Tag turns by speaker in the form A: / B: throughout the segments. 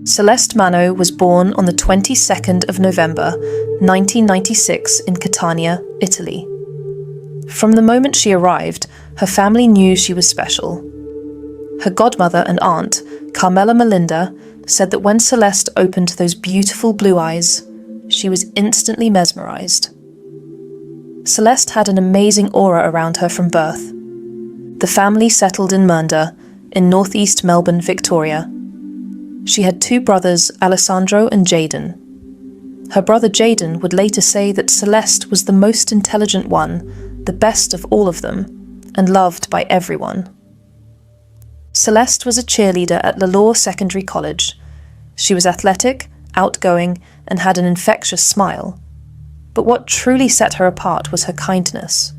A: Celeste Manno was born on the 22nd of November, 1996 in Catania, Italy. From the moment she arrived, her family knew she was special. Her godmother and aunt, Carmela Melinda, said that when Celeste opened those beautiful blue eyes, she was instantly mesmerized. Celeste had an amazing aura around her from birth. The family settled in Mernda, in northeast Melbourne, Victoria. She had two brothers, Alessandro and Jaden. Her brother Jaden would later say that Celeste was the most intelligent one, the best of all of them, and loved by everyone. Celeste was a cheerleader at Lalore Secondary College. She was athletic, outgoing, and had an infectious smile. But what truly set her apart was her kindness.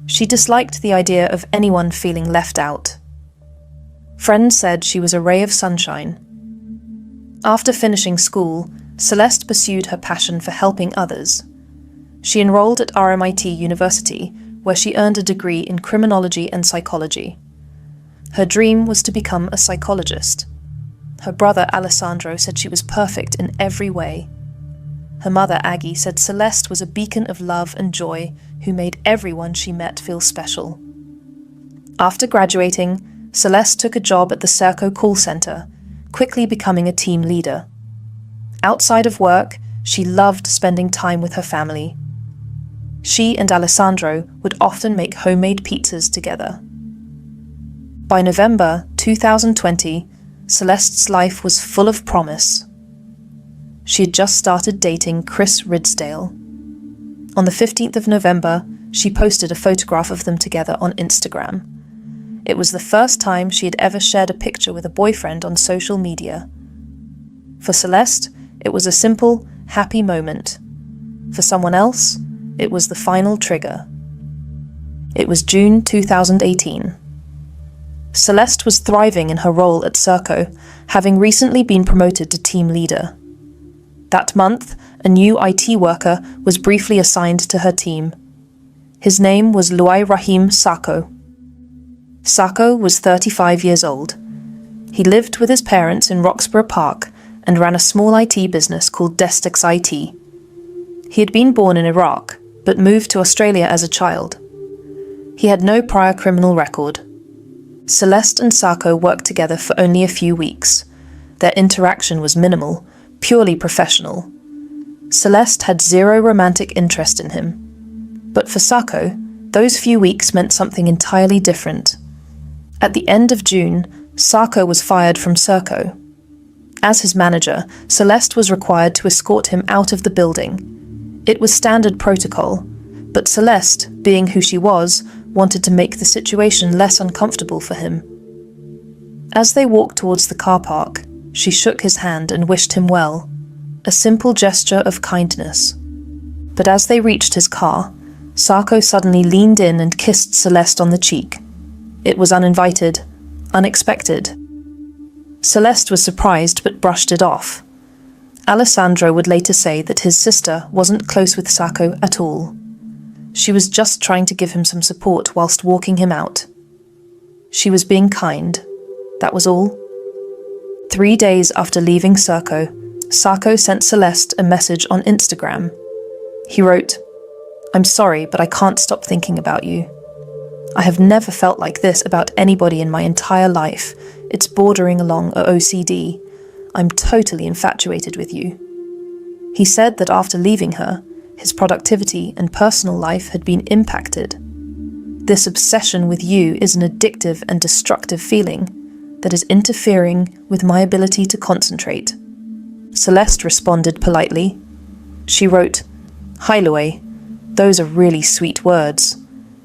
A: She disliked the idea of anyone feeling left out. Friends said she was a ray of sunshine. After finishing school, Celeste pursued her passion for helping others. She enrolled at RMIT University, where she earned a degree in criminology and psychology. Her dream was to become a psychologist. Her brother Alessandro said she was perfect in every way. Her mother Aggie said Celeste was a beacon of love and joy who made everyone she met feel special. After graduating, Celeste took a job at the Serco call center, quickly becoming a team leader. Outside of work, she loved spending time with her family. She and Alessandro would often make homemade pizzas together. By November 2020, Celeste's life was full of promise. She had just started dating Chris Ridsdale. On the 15th of November, she posted a photograph of them together on Instagram. It was the first time she had ever shared a picture with a boyfriend on social media. For Celeste, it was a simple, happy moment. For someone else, it was the final trigger. It was June 2018. Celeste was thriving in her role at Serco, having recently been promoted to team leader. That month, a new IT worker was briefly assigned to her team. His name was Luai Rahim Sako. Sako was 35 years old. He lived with his parents in Roxburgh Park and ran a small IT business called Destix IT. He had been born in Iraq, but moved to Australia as a child. He had no prior criminal record. Celeste and Sako worked together for only a few weeks. Their interaction was minimal, purely professional. Celeste had zero romantic interest in him. But for Sako, those few weeks meant something entirely different. At the end of June, Sako was fired from Serco. As his manager, Celeste was required to escort him out of the building. It was standard protocol, but Celeste, being who she was, wanted to make the situation less uncomfortable for him. As they walked towards the car park, she shook his hand and wished him well, a simple gesture of kindness. But as they reached his car, Sako suddenly leaned in and kissed Celeste on the cheek. It was uninvited, unexpected. Celeste was surprised but brushed it off. Alessandro would later say that his sister wasn't close with Sako at all. She was just trying to give him some support whilst walking him out. She was being kind. That was all. 3 days after leaving Serco, Sako sent Celeste a message on Instagram. He wrote, "I'm sorry, but I can't stop thinking about you. I have never felt like this about anybody in my entire life. It's bordering along a OCD. I'm totally infatuated with you." He said that after leaving her, his productivity and personal life had been impacted. "This obsession with you is an addictive and destructive feeling that is interfering with my ability to concentrate." Celeste responded politely. She wrote, "Hi Luai, those are really sweet words,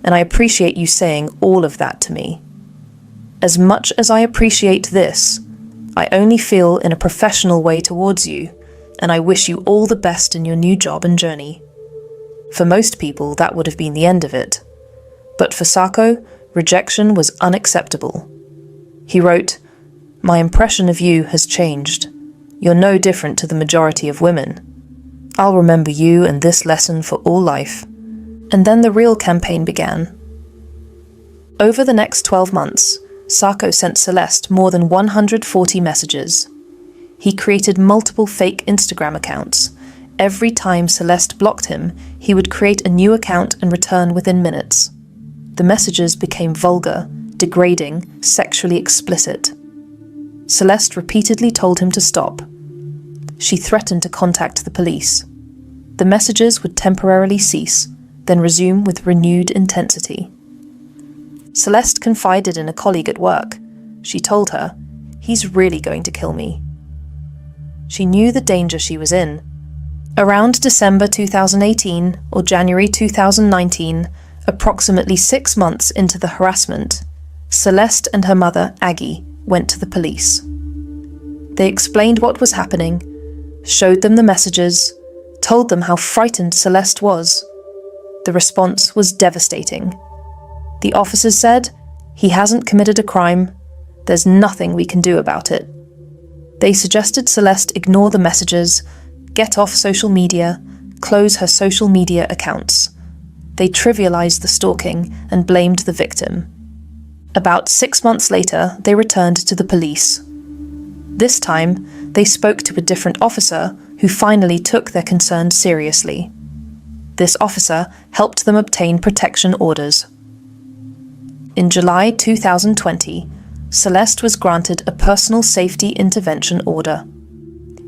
A: and I appreciate you saying all of that to me. As much as I appreciate this, I only feel in a professional way towards you, and I wish you all the best in your new job and journey." For most people, that would have been the end of it. But for Sako, rejection was unacceptable. He wrote, "My impression of you has changed. You're no different to the majority of women. I'll remember you and this lesson for all life." And then the real campaign began. Over the next 12 months, Sako sent Celeste more than 140 messages. He created multiple fake Instagram accounts. Every time Celeste blocked him, he would create a new account and return within minutes. The messages became vulgar, degrading, sexually explicit. Celeste repeatedly told him to stop. She threatened to contact the police. The messages would temporarily cease, then resume with renewed intensity. Celeste confided in a colleague at work. She told her, "He's really going to kill me." She knew the danger she was in. Around December 2018 or January 2019, approximately 6 months into the harassment, Celeste and her mother, Aggie, went to the police. They explained what was happening, showed them the messages, told them how frightened Celeste was. The response was devastating. The officers said, "He hasn't committed a crime. There's nothing we can do about it." They suggested Celeste ignore the messages, get off social media, close her social media accounts. They trivialized the stalking and blamed the victim. About 6 months later, they returned to the police. This time, they spoke to a different officer who finally took their concerns seriously. This officer helped them obtain protection orders. In July 2020, Celeste was granted a personal safety intervention order.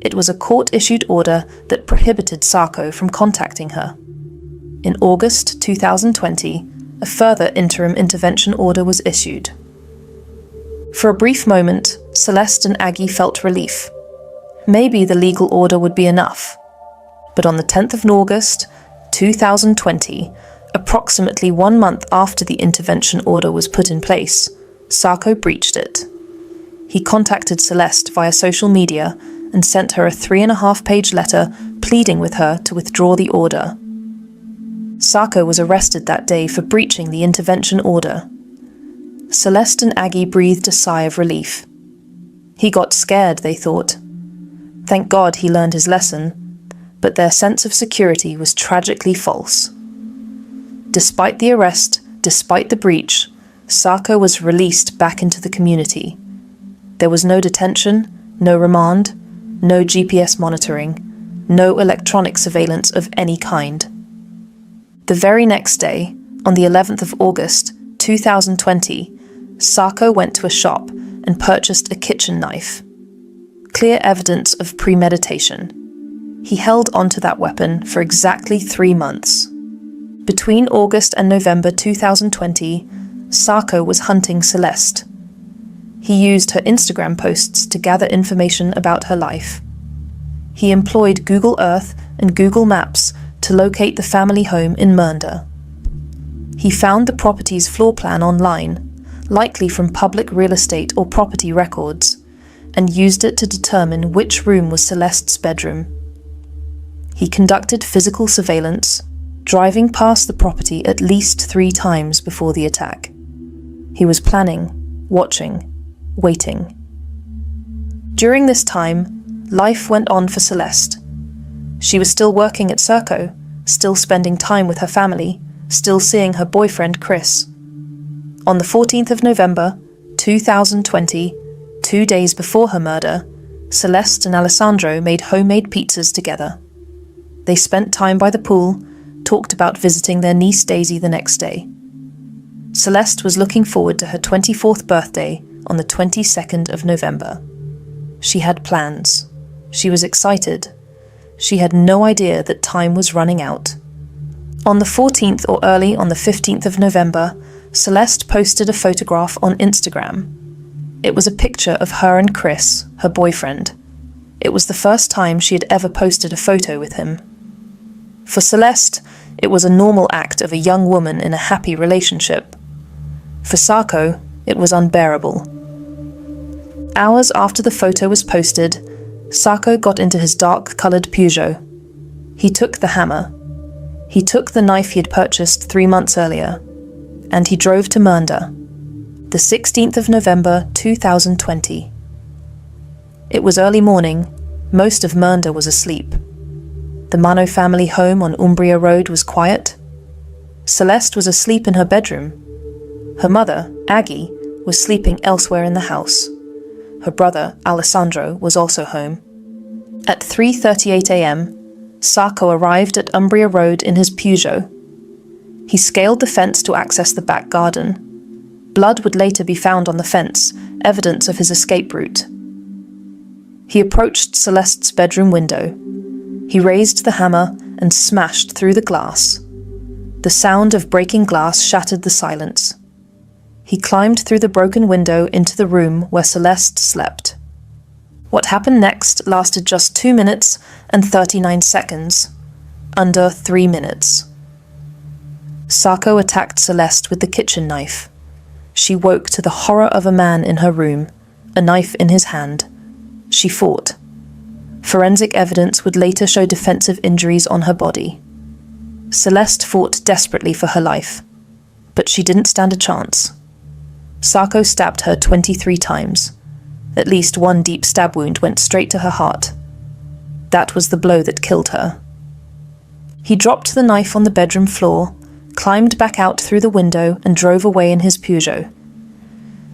A: It was a court-issued order that prohibited Sarko from contacting her. In August 2020, a further interim intervention order was issued. For a brief moment, Celeste and Aggie felt relief. Maybe the legal order would be enough. But on the 10th of August 2020, approximately 1 month after the intervention order was put in place, Sarko breached it. He contacted Celeste via social media and sent her a 3.5-page letter pleading with her to withdraw the order. Sarko was arrested that day for breaching the intervention order. Celeste and Aggie breathed a sigh of relief. He got scared, they thought. Thank God he learned his lesson, but their sense of security was tragically false. Despite the arrest, despite the breach, Sarko was released back into the community. There was no detention, no remand, no GPS monitoring, no electronic surveillance of any kind. The very next day, on the 11th of August 2020, Sarko went to a shop and purchased a kitchen knife. Clear evidence of premeditation. He held onto that weapon for exactly 3 months. Between August and November 2020, Sarko was hunting Celeste. He used her Instagram posts to gather information about her life. He employed Google Earth and Google Maps to locate the family home in Mernda. He found the property's floor plan online, likely from public real estate or property records, and used it to determine which room was Celeste's bedroom. He conducted physical surveillance, driving past the property at least 3 times before the attack. He was planning, watching, waiting. During this time, life went on for Celeste. She was still working at Sarko, still spending time with her family, still seeing her boyfriend Chris. On the 14th of November 2020, 2 days before her murder, Celeste and Alessandro made homemade pizzas together. They spent time by the pool, talked about visiting their niece Daisy the next day. Celeste was looking forward to her 24th birthday on the 22nd of November. She had plans. She was excited. She had no idea that time was running out. On the 14th or early on the 15th of November, Celeste posted a photograph on Instagram. It was a picture of her and Chris, her boyfriend. It was the first time she had ever posted a photo with him. For Celeste, it was a normal act of a young woman in a happy relationship. For Sarko, it was unbearable. Hours after the photo was posted, Sarko got into his dark-coloured Peugeot. He took the hammer. He took the knife he had purchased 3 months earlier, and he drove to Mernda, the 16th of November 2020. It was early morning. Most of Mernda was asleep. The Manno family home on Umbria Road was quiet. Celeste was asleep in her bedroom. Her mother, Aggie, was sleeping elsewhere in the house. her brother, Alessandro, was also home. At 3:38 a.m., Sacco arrived at Umbria Road in his Peugeot. He scaled the fence to access the back garden. Blood would later be found on the fence, evidence of his escape route. He approached Celeste's bedroom window. He raised the hammer and smashed through the glass. The sound of breaking glass shattered the silence. He climbed through the broken window into the room where Celeste slept. What happened next lasted just 2 minutes and 39 seconds, under 3 minutes. Sacco attacked Celeste with the kitchen knife. She woke to the horror of a man in her room, a knife in his hand. She fought. Forensic evidence would later show defensive injuries on her body. Celeste fought desperately for her life, but she didn't stand a chance. Sacco stabbed her 23 times. At least one deep stab wound went straight to her heart. That was the blow that killed her. He dropped the knife on the bedroom floor, climbed back out through the window and drove away in his Peugeot.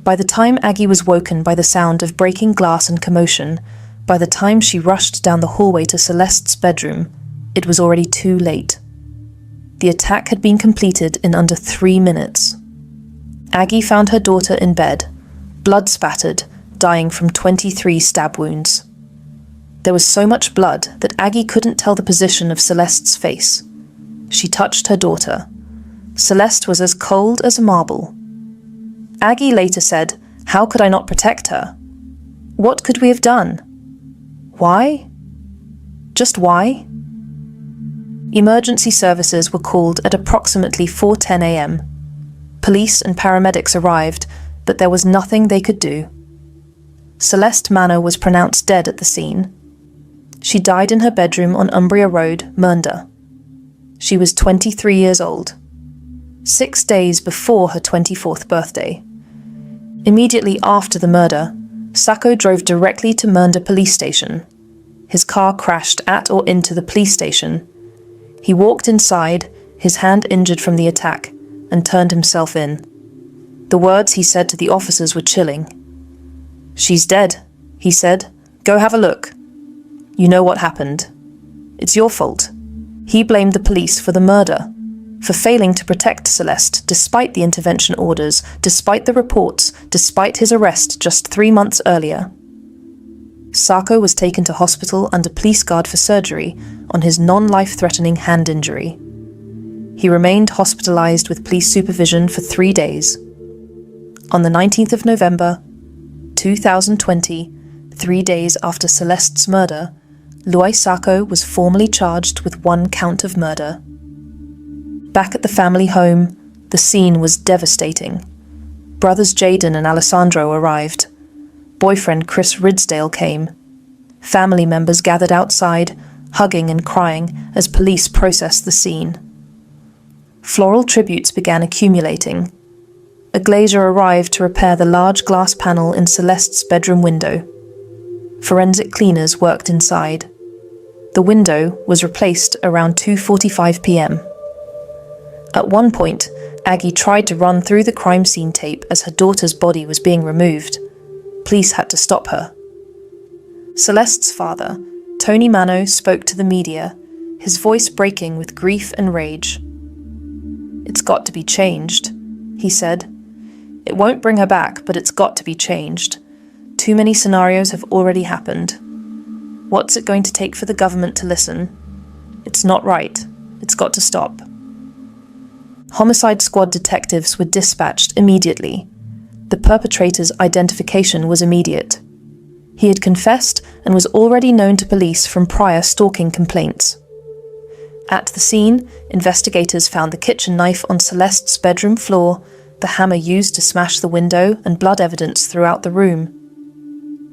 A: By the time Aggie was woken by the sound of breaking glass and commotion, by the time she rushed down the hallway to Celeste's bedroom, it was already too late. The attack had been completed in under 3 minutes. Aggie found her daughter in bed, blood spattered, dying from 23 stab wounds. There was so much blood that Aggie couldn't tell the position of Celeste's face. She touched her daughter. Celeste was as cold as a marble. Aggie later said, "How could I not protect her? What could we have done? Why? Just why?" Emergency services were called at approximately 4:10 a.m. Police and paramedics arrived, but there was nothing they could do. Celeste Manno was pronounced dead at the scene. She died in her bedroom on Umbria Road, Mernda. She was 23 years old, 6 days before her 24th birthday. Immediately after the murder, Sacco drove directly to Mernda police station. His car crashed at or into the police station. He walked inside, his hand injured from the attack, and turned himself in. The words he said to the officers were chilling. "She's dead," he said. "Go have a look. You know what happened. It's your fault." He blamed the police for the murder, for failing to protect Celeste despite the intervention orders, despite the reports, despite his arrest just 3 months earlier. Sacco was taken to hospital under police guard for surgery on his non-life-threatening hand injury. He remained hospitalized with police supervision for 3 days. On the 19th of November, 2020, 3 days after Celeste's murder, Luis Sacco was formally charged with 1 count of murder. Back at the family home, the scene was devastating. Brothers Jaden and Alessandro arrived. Boyfriend Chris Ridsdale came. Family members gathered outside, hugging and crying as police processed the scene. Floral tributes began accumulating. A glazier arrived to repair the large glass panel in Celeste's bedroom window. Forensic cleaners worked inside. The window was replaced around 2:45 p.m. At one point, Aggie tried to run through the crime scene tape as her daughter's body was being removed. Police had to stop her. Celeste's father, Tony Manno, spoke to the media, his voice breaking with grief and rage. "It's got to be changed," he said. "It won't bring her back, but it's got to be changed. Too many scenarios have already happened. What's it going to take for the government to listen? It's not right. It's got to stop." Homicide squad detectives were dispatched immediately. The perpetrator's identification was immediate. He had confessed and was already known to police from prior stalking complaints. At the scene, investigators found the kitchen knife on Celeste's bedroom floor, the hammer used to smash the window, and blood evidence throughout the room.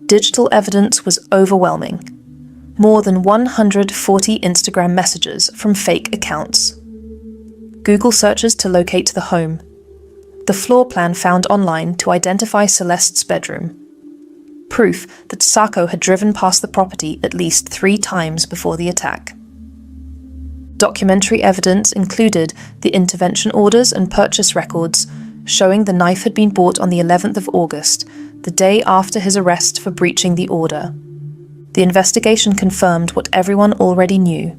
A: Digital evidence was overwhelming. More than 140 Instagram messages from fake accounts. Google searches to locate the home. The floor plan found online to identify Celeste's bedroom. Proof that Sacco had driven past the property at least 3 times before the attack. Documentary evidence included the intervention orders and purchase records showing the knife had been bought on the 11th of August, the day after his arrest for breaching the order. The investigation confirmed what everyone already knew.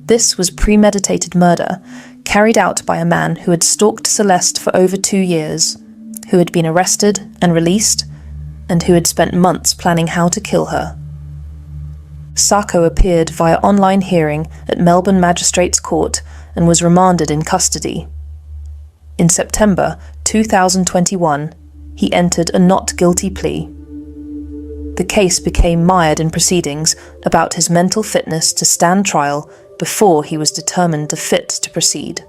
A: This was premeditated murder, carried out by a man who had stalked Celeste for over 2 years, who had been arrested and released, and who had spent months planning how to kill her. Sako appeared via online hearing at Melbourne Magistrates Court and was remanded in custody. In September 2021, he entered a not guilty plea. The case became mired in proceedings about his mental fitness to stand trial before he was determined fit to proceed.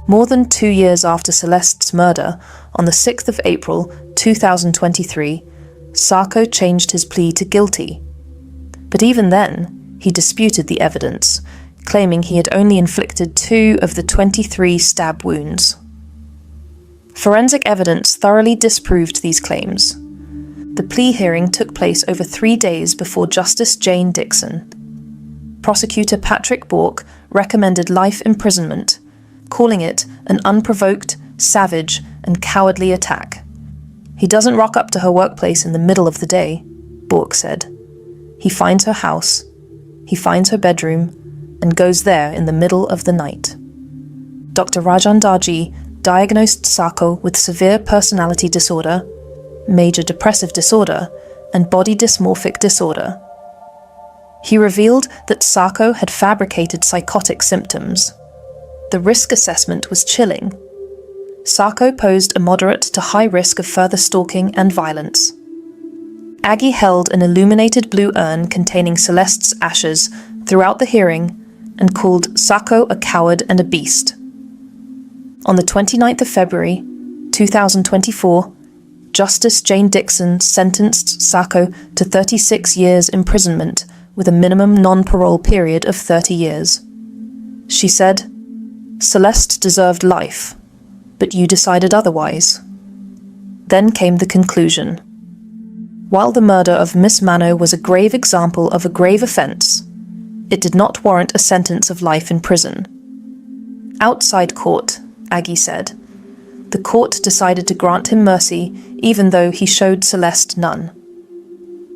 A: More than 2 years after Celeste's murder, on the 6th of April 2023, Sako changed his plea to guilty. But even then, he disputed the evidence, claiming he had only inflicted 2 of the 23 stab wounds. Forensic evidence thoroughly disproved these claims. The plea hearing took place over 3 days before Justice Jane Dixon. Prosecutor Patrick Bork recommended life imprisonment, calling it an unprovoked, savage, and cowardly attack. He doesn't rock up to her workplace in the middle of the day, Bork said. He finds her house, he finds her bedroom, and goes there in the middle of the night. Dr. Rajan Darji diagnosed Sako with severe personality disorder, major depressive disorder, and body dysmorphic disorder. He revealed that Sako had fabricated psychotic symptoms. The risk assessment was chilling. Sako posed a moderate to high risk of further stalking and violence. Aggie held an illuminated blue urn containing Celeste's ashes throughout the hearing and called Sako a coward and a beast. On the 29th of February, 2024, Justice Jane Dixon sentenced Sako to 36 years imprisonment with a minimum non-parole period of 30 years. She said, "Celeste deserved life, but you decided otherwise." Then came the conclusion. While the murder of Miss Manno was a grave example of a grave offence, it did not warrant a sentence of life in prison. Outside court, Aggie said, the court decided to grant him mercy even though he showed Celeste none.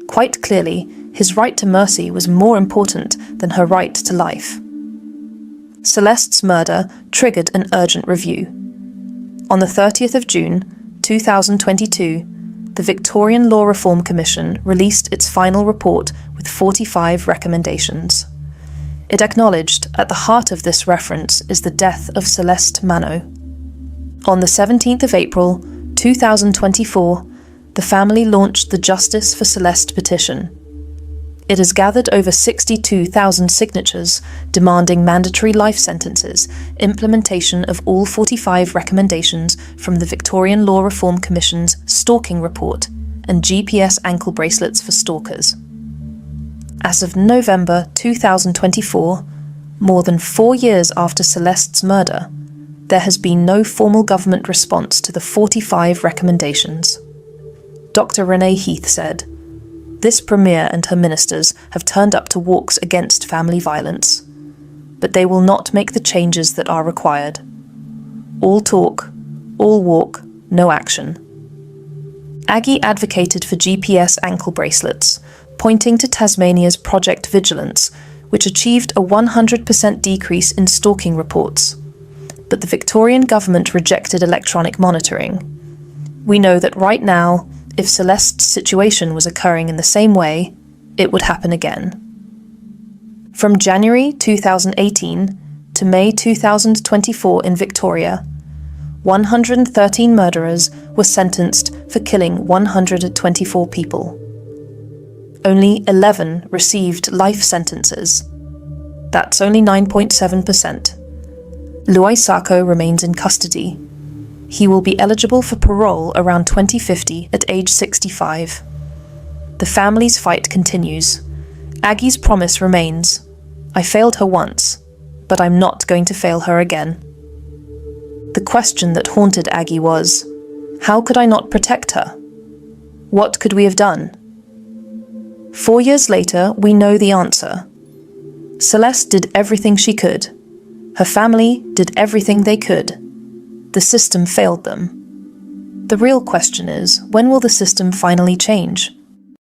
A: Quite clearly, his right to mercy was more important than her right to life. Celeste's murder triggered an urgent review. On the 30th of June, 2022, the Victorian Law Reform Commission released its final report with 45 recommendations. It acknowledged at the heart of this reference is the death of Celeste Manno. On the 17th of April, 2024, the family launched the Justice for Celeste petition. It has gathered over 62,000 signatures demanding mandatory life sentences, implementation of all 45 recommendations from the Victorian Law Reform Commission's Stalking Report, and GPS ankle bracelets for stalkers. As of November 2024, more than 4 years after Celeste's murder, there has been no formal government response to the 45 recommendations. Dr. Renee Heath said, "This Premier and her ministers have turned up to walks against family violence, but they will not make the changes that are required. All talk, all walk, no action." Aggie advocated for GPS ankle bracelets, pointing to Tasmania's Project Vigilance, which achieved a 100% decrease in stalking reports. But the Victorian government rejected electronic monitoring. We know that right now, if Celeste's situation was occurring in the same way, it would happen again. From January 2018 to May 2024 in Victoria, 113 murderers were sentenced for killing 124 people. Only 11 received life sentences. That's only 9.7%. Luai Sako remains in custody. He will be eligible for parole around 2050 at age 65. The family's fight continues. Aggie's promise remains. "I failed her once, but I'm not going to fail her again." The question that haunted Aggie was, how could I not protect her? What could we have done? 4 years later, we know the answer. Celeste did everything she could. Her family did everything they could. The system failed them. The real question is, when will the system finally change?